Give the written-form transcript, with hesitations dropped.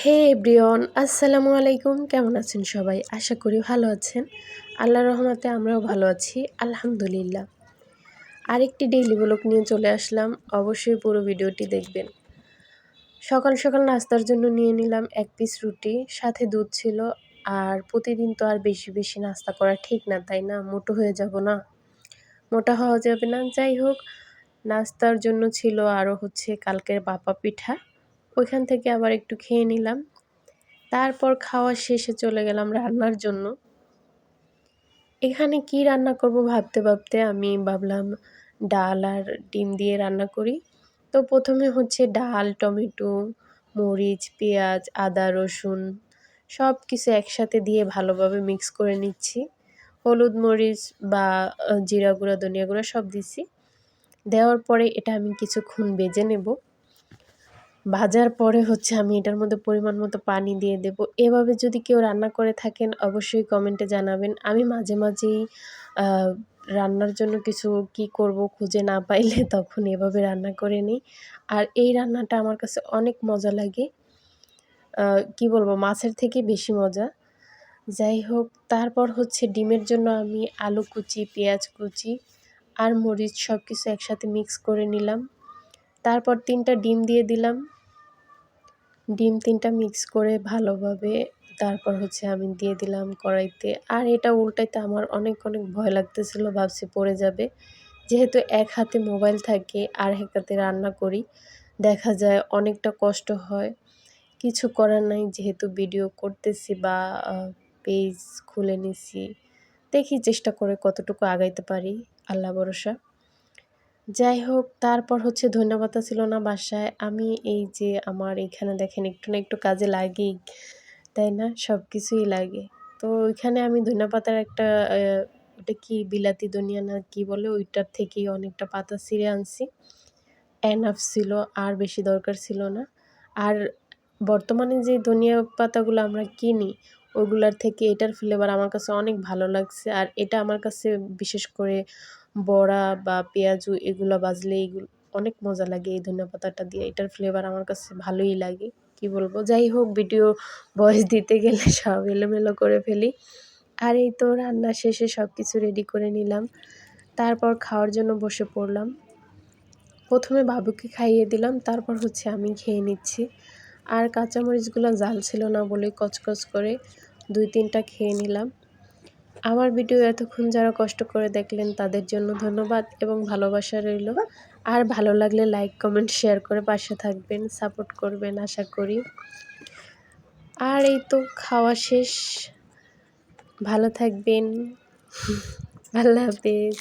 হে everyone, আসসালামু আলাইকুম। কেমন আছেন সবাই? আশা করি ভালো আছেন। আল্লাহর রহমতে আমরাও ভালো আছি, আলহামদুলিল্লাহ। আরেকটি ডেইলি ব্লগ নিয়ে চলে আসলাম। অবশ্যই পুরো ভিডিওটি দেখবেন। সকাল সকাল নাস্তার জন্য নিয়ে নিলাম 1 পিস রুটি, সাথে দুধ ছিল। আর প্রতিদিন তো আর বেশি বেশি নাস্তা করা ঠিক না, তাই না? মোটো হয়ে যাব না, মোটা হওয়া যাবে না। যাই হোক, নাস্তার জন্য ছিল আরও কালকের ভাপা পিঠা, ওইখান থেকে আবার একটু খেয়ে নিলাম। তারপর খাওয়া শেষে চলে গেলাম রান্নার জন্য। এখানে কি রান্না করব ভাবতে ভাবতে আমি ভাবলাম ডাল আর ডিম দিয়ে রান্না করি। তো প্রথমে ডাল, টমেটো, মরিচ, পেঁয়াজ, আদা, রসুন সব কিছু একসাথে দিয়ে ভালোভাবে মিক্স করে নিচ্ছি। হলুদ, মরিচ বা জিরা গুঁড়া, ধনিয়া গুঁড়া সব দিছি। দেওয়ার পরে এটা আমি কিছুক্ষণ ভেজে নেব। ভাজার পরে আমি এটার মধ্যে পরিমাণ মতো পানি দিয়ে দেব। এভাবে যদি কেউ রান্না করে থাকেন অবশ্যই কমেন্টে জানাবেন। আমি মাঝে মাঝেই রান্নার জন্য কিছু কি করব খুঁজে না পাইলে তখন এভাবে রান্না করে নিই। আর এই রান্নাটা আমার কাছে অনেক মজা লাগে। কি বলবো, মাছের থেকে বেশি মজা। যাই হোক, তারপর ডিমের জন্য আমি আলু কুচি, পেঁয়াজ কুচি আর মরিচ সব কিছু একসাথে মিক্স করে নিলাম। তারপর 3টা ডিম দিয়ে দিলাম। ডিম 3টা মিক্স করে ভালোভাবে তারপর আমি দিয়ে দিলাম কড়াইতে। আর এটা উল্টাইতে আমার অনেক ভয় লাগতেছিল, ভাবছি পড়ে যাবে। যেহেতু এক হাতে মোবাইল থাকে আর এক হাতে রান্না করি, দেখা যায় অনেকটা কষ্ট হয়। কিছু করার নাই, যেহেতু ভিডিও করতেছি বা পেজ খুলে নিছি, দেখি চেষ্টা করে কতটুকু আগাইতে পারি, আল্লাহ ভরসা। যাই হোক, তারপর ধনিয়াপাতা ছিল না বাসায়। আমি এই যে আমার এখানে দেখেন একটু না একটু কাজে লাগেই, তাই না? সব কিছুই লাগে। তো ওইখানে আমি ধনিয়াপাতার একটা ওটা কি বিলাতি ধনিয়া না কি বলে, ওইটার থেকেই অনেকটা পাতা ছিঁড়ে আনছি। এনাফ ছিল, আর বেশি দরকার ছিল না। আর বর্তমানে যে ধনিয়া পাতাগুলো আমরা কিনি ওগুলার থেকে এটার ফ্লেভার আমার কাছে অনেক ভালো লাগছে। আর এটা আমার কাছে বিশেষ করে বড়া বা পেঁয়াজু এগুলো ভাজলে অনেক মজা লাগে এই ধনিয়া পাতাটা দিয়ে। এটার ফ্লেভার আমার কাছে ভালোই লাগে, কি বলবো। যাই হোক, ভিডিও ভয়েস দিতে গেলে সব এলোমেলো করে ফেলি। আর এই তো রান্না শেষে সব কিছু রেডি করে নিলাম। তারপর খাওয়ার জন্য বসে পড়লাম। প্রথমে বাবুকে খাইয়ে দিলাম, তারপর আমি খেয়ে নিচ্ছি। আর কাঁচামরিচগুলো জাল ছিল না বলে কচকচ করে 2-3টা খেয়ে নিলাম। আমার ভিডিও এতক্ষণ যারা কষ্ট করে দেখলেন তাদের জন্য ধন্যবাদ এবং ভালোবাসা রইল। আর ভালো লাগলে লাইক, কমেন্ট, শেয়ার করে পাশে থাকবেন, সাপোর্ট করবেন আশা করি। আর এই তো খাওয়া শেষ। ভালো থাকবেন। আল্লাহ হাফেজ।